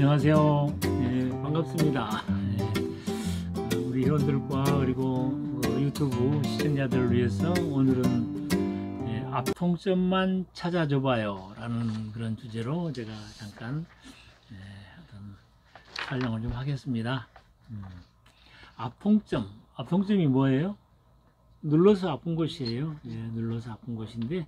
안녕하세요. 네, 반갑습니다. 우리 회원들과 그리고 유튜브 시청자들을 위해서 오늘은 앞통점만 찾아줘봐요 라는 그런 주제로 제가 잠깐 어떤 촬영을 좀 하겠습니다. 앞통점이 뭐예요? 눌러서 아픈 곳이에요. 눌러서 아픈 곳인데,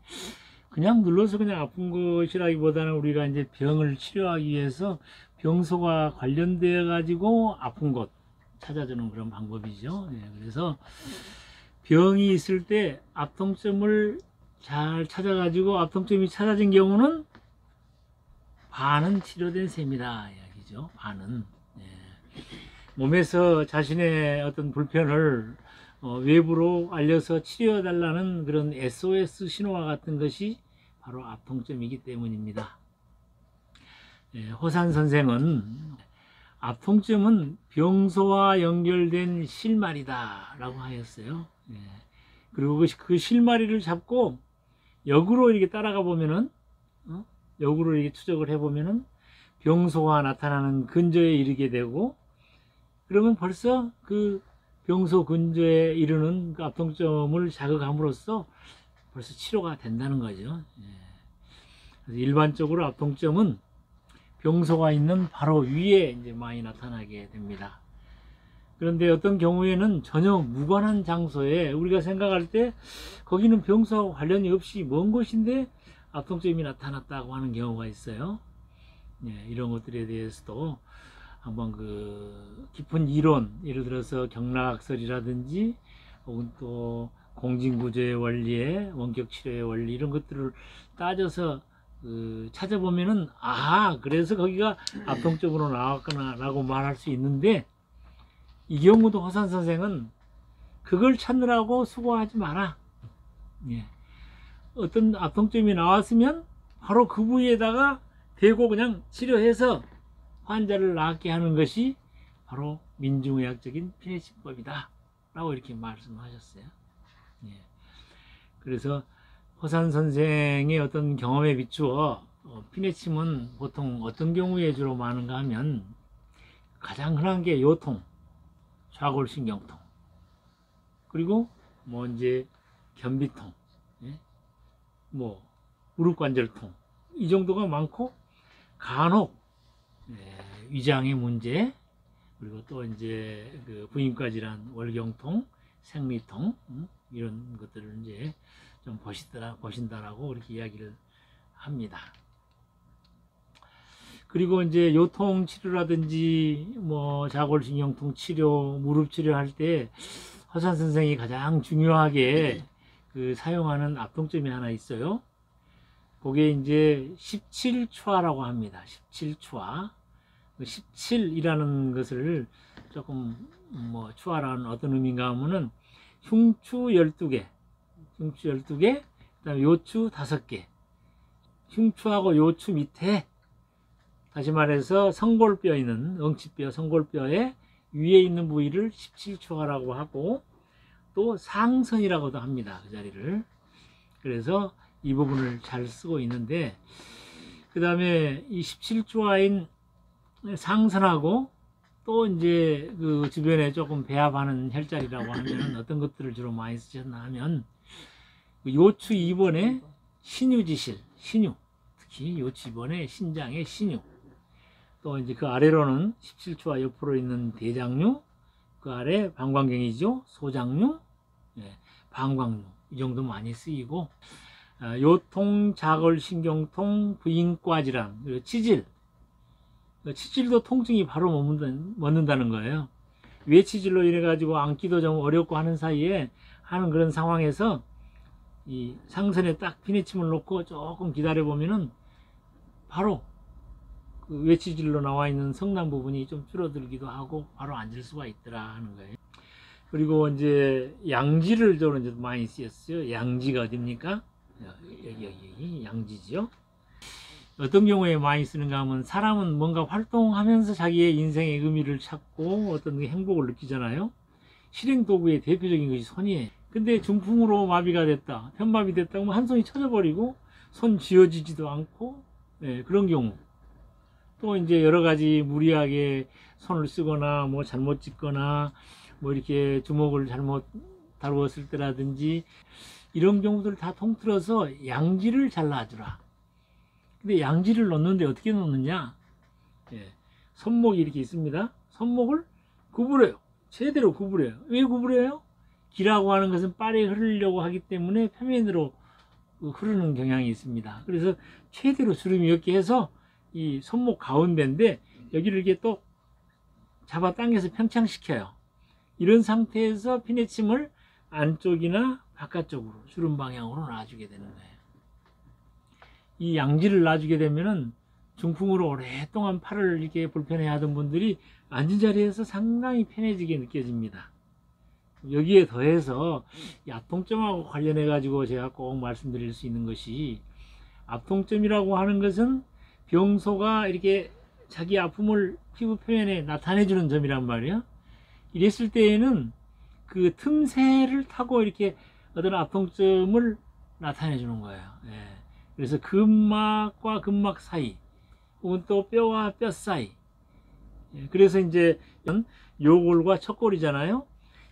그냥 눌러서 그냥 아픈 것이라기보다는 우리가 이제 병을 치료하기 위해서 병소가 관련되어 가지고 아픈 곳 찾아주는 그런 방법이죠. 그래서 병이 있을 때 앞통점을 잘 찾아 가지고 앞통점이 찾아진 경우는 반은 치료된 셈이다 이야기죠. 반은. 몸에서 자신의 어떤 불편을 외부로 알려서 치료해 달라는 그런 SOS 신호와 같은 것이 바로 앞통점이기 때문입니다. 호산 선생은 앞통점은 병소와 연결된 실마리다 라고 하였어요. 그리고 그 실마리를 잡고 역으로 이렇게 따라가 보면은, 역으로 이렇게 추적을 해 보면은 병소가 나타나는 근처에 이르게 되고, 그러면 벌써 그 병소 근처에 이르는 그 앞통점을 자극함으로써 벌써 치료가 된다는 거죠. 그래서 일반적으로 앞통점은 병소가 있는 바로 위에 이제 많이 나타나게 됩니다. 그런데 어떤 경우에는 전혀 무관한 장소에 우리가 생각할 때 거기는 병소와 관련이 없이 먼 곳인데 앞통점이 나타났다고 하는 경우가 있어요. 이런 것들에 대해서도 한번 그 깊은 이론, 예를 들어서 경락학설이라든지 혹은 또 공진구조의 원리에 원격치료의 원리 이런 것들을 따져서 찾아보면은 그래서 거기가 앞통점으로 나왔구나 라고 말할 수 있는데, 이 경우도 호산 선생은 그걸 찾느라고 수고하지 마라. 어떤 앞통점이 나왔으면 바로 그 부위에다가 대고 그냥 치료해서 환자를 낫게 하는 것이 바로 민중의학적인 피내치법이다 라고 이렇게 말씀하셨어요. 그래서 호산 선생의 어떤 경험에 비추어 피내침은 보통 어떤 경우에 주로 많은가 하면, 가장 흔한 게 요통, 좌골신경통, 그리고 뭐 이제 변비통, 뭐 무릎관절통, 이 정도가 많고, 간혹 위장의 문제, 그리고 또 이제 그 부인과 질환, 월경통, 생리통, 이런 것들을 이제 좀 보신다라고 이렇게 이야기를 합니다. 그리고 이제 요통 치료라든지 뭐 자골신경통 치료, 무릎 치료할 때 허산 선생이 가장 중요하게 그 사용하는 앞통점이 하나 있어요. 그게 이제 17초화라고 합니다. 17초화. 17이라는 것을 조금 뭐 초화라는 어떤 의미인가 하면은 흉추 12개, 그다음에 요추 5개, 흉추하고 요추 밑에, 다시 말해서 성골뼈 있는 엉치뼈, 성골뼈의 위에 있는 부위를 17초화라고 하고, 또 상선이라고도 합니다. 그 자리를. 그래서 이 부분을 잘 쓰고 있는데, 그 다음에 이 17초화인 상선하고 또 이제 그 주변에 조금 배합하는 혈자리라고 하면 어떤 것들을 주로 많이 쓰셨나 하면, 요추 2번에 신유지실, 신유, 특히 요추 2번에 신장의 신유, 또 이제 그 아래로는 17초화 옆으로 있는 대장류, 그 아래 방광경이죠, 소장류, 방광류, 이 정도 많이 쓰이고, 요통, 자골신경통, 부인과 질환, 그리고 치질도 통증이 바로 멎는다는 거예요. 외치질로 인해 가지고 앉기도 좀 어렵고 하는 사이에 하는 그런 상황에서 이 상선에 딱 피내침을 놓고 조금 기다려 보면은 바로 그 외치질로 나와 있는 성난 부분이 좀 줄어들기도 하고 바로 앉을 수가 있더라 하는 거예요. 그리고 이제 양지를 저는 이제 많이 쓰였어요. 양지가 어딥니까? 여기 양지지요. 어떤 경우에 많이 쓰는가 하면, 사람은 뭔가 활동하면서 자기의 인생의 의미를 찾고 어떤 행복을 느끼잖아요. 실행 도구의 대표적인 것이 손이에요. 근데 중풍으로 마비가 됐다, 편마비 됐다 하면 한 손이 쳐져버리고 손 쥐어지지도 않고, 그런 경우. 또 이제 여러 가지 무리하게 손을 쓰거나 뭐 잘못 짚거나 뭐 이렇게 주먹을 잘못 다루었을 때라든지 이런 경우들 다 통틀어서 양지를 잘 놔주라. 근데 양지를 놓는데 어떻게 놓느냐? 예, 손목이 이렇게 있습니다. 손목을 구부려요. 제대로 구부려요. 왜 구부려요? 기라고 하는 것은 빨리 흐르려고 하기 때문에 표면으로 흐르는 경향이 있습니다. 그래서 최대로 주름이 없게 해서 이 손목 가운데인데 여기를 이렇게 또 잡아 당겨서 평창시켜요. 이런 상태에서 피내침을 안쪽이나 바깥쪽으로 주름 방향으로 놔주게 되는 거예요. 이 양지를 놔주게 되면은 중풍으로 오랫동안 팔을 이렇게 불편해 하던 분들이 앉은 자리에서 상당히 편해지게 느껴집니다. 여기에 더해서 이 앞통점하고 관련해 가지고 제가 꼭 말씀드릴 수 있는 것이, 앞통점이라고 하는 것은 병소가 이렇게 자기 아픔을 피부 표면에 나타내 주는 점이란 말이에요. 이랬을 때에는 그 틈새를 타고 이렇게 어떤 앞통점을 나타내 주는 거예요. 예. 그래서 근막과 근막 사이, 혹은 또 뼈와 뼈 사이, 예. 그래서 이제 요골과 척골이잖아요.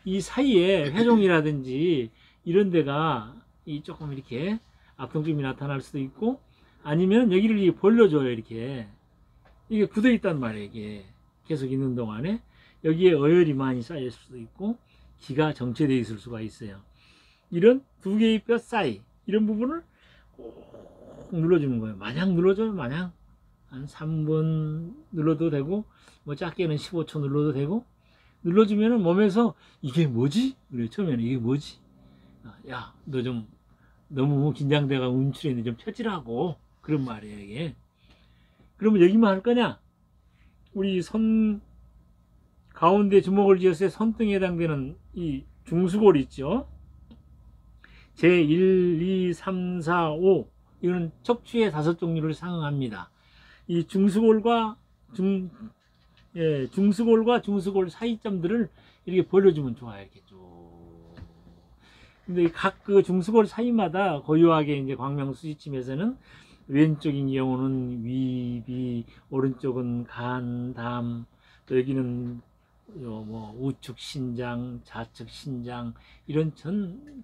이 사이에 회종이라든지 이런 데가 조금 이렇게 앞통점이 나타날 수도 있고, 아니면 여기를 이렇게 벌려줘요. 이렇게 이게 굳어 있단 말이에요. 이게 계속 있는 동안에 여기에 어혈이 많이 쌓일 수도 있고 기가 정체되어 있을 수가 있어요. 이런 두 개의 뼈 사이, 이런 부분을 꼭 눌러주는 거예요. 마냥 눌러줘요. 마냥 한 3분 눌러도 되고, 뭐 작게는 15초 눌러도 되고, 눌러주면은 몸에서 이게 뭐지? 그래, 처음에는 이게 뭐지? 야, 너 좀 너무 긴장돼가 움츠렸는데 좀 펴지라고, 그런 말이에요, 이게. 그러면 여기만 할 거냐? 우리 손 가운데 주먹을 쥐었을 때 손등에 해당되는 이 중수골 있죠? 제 1, 2, 3, 4, 5, 이거는 척추의 5종류를 상응합니다. 이 중수골과 중수골과 중수골 사이점들을 이렇게 벌려주면 좋아요. 이렇게 쭉. 근데 각 그 중수골 사이마다 고유하게 이제 광명수지침에서는 왼쪽인 경우는 위, 비, 오른쪽은 간, 담, 또 여기는 뭐 우측 신장, 좌측 신장, 이런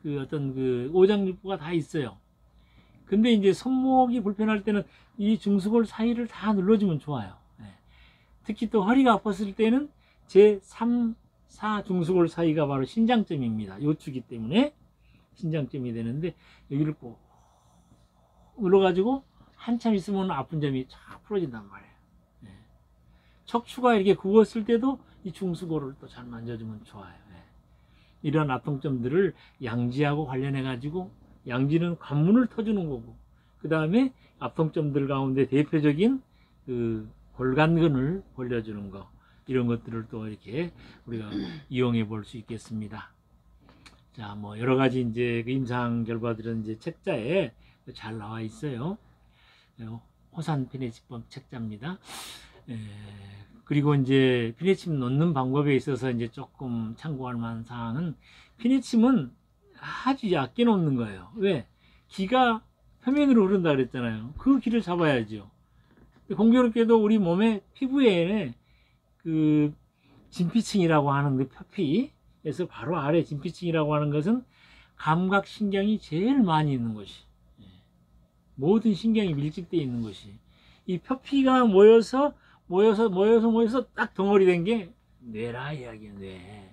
그 어떤 그 오장육부가 다 있어요. 근데 이제 손목이 불편할 때는 이 중수골 사이를 다 눌러주면 좋아요. 특히 또 허리가 아팠을 때는 제 3, 4 중수골 사이가 바로 신장점입니다. 요추기 때문에 신장점이 되는데, 여기를 꼭 눌러가지고 한참 있으면 아픈 점이 쫙 풀어진단 말이에요. 척추가 이렇게 굽었을 때도 이 중수골을 또 잘 만져주면 좋아요. 이런 아통점들을 양지하고 관련해 가지고, 양지는 관문을 터주는 거고, 그 다음에 아통점들 가운데 대표적인 그 골간근을 벌려주는 거, 이런 것들을 또 이렇게 우리가 이용해 볼 수 있겠습니다. 자, 뭐 여러 가지 이제 그 임상 결과들은 이제 책자에 잘 나와 있어요. 호산 피내침법 책자입니다. 그리고 이제 피내침 놓는 방법에 있어서 이제 조금 참고할 만한 사항은, 피내침은 아주 얕게 놓는 거예요. 왜? 기가 표면으로 흐른다 그랬잖아요. 그 기를 잡아야죠. 공교롭게도 우리 몸의 피부에 그 진피층이라고 하는 그 표피에서 바로 아래 진피층이라고 하는 것은 감각신경이 제일 많이 있는 곳이, 모든 신경이 밀집되어 있는 곳이, 이 표피가 모여서 딱 덩어리 된 게 뇌라 이야기예요. 뇌.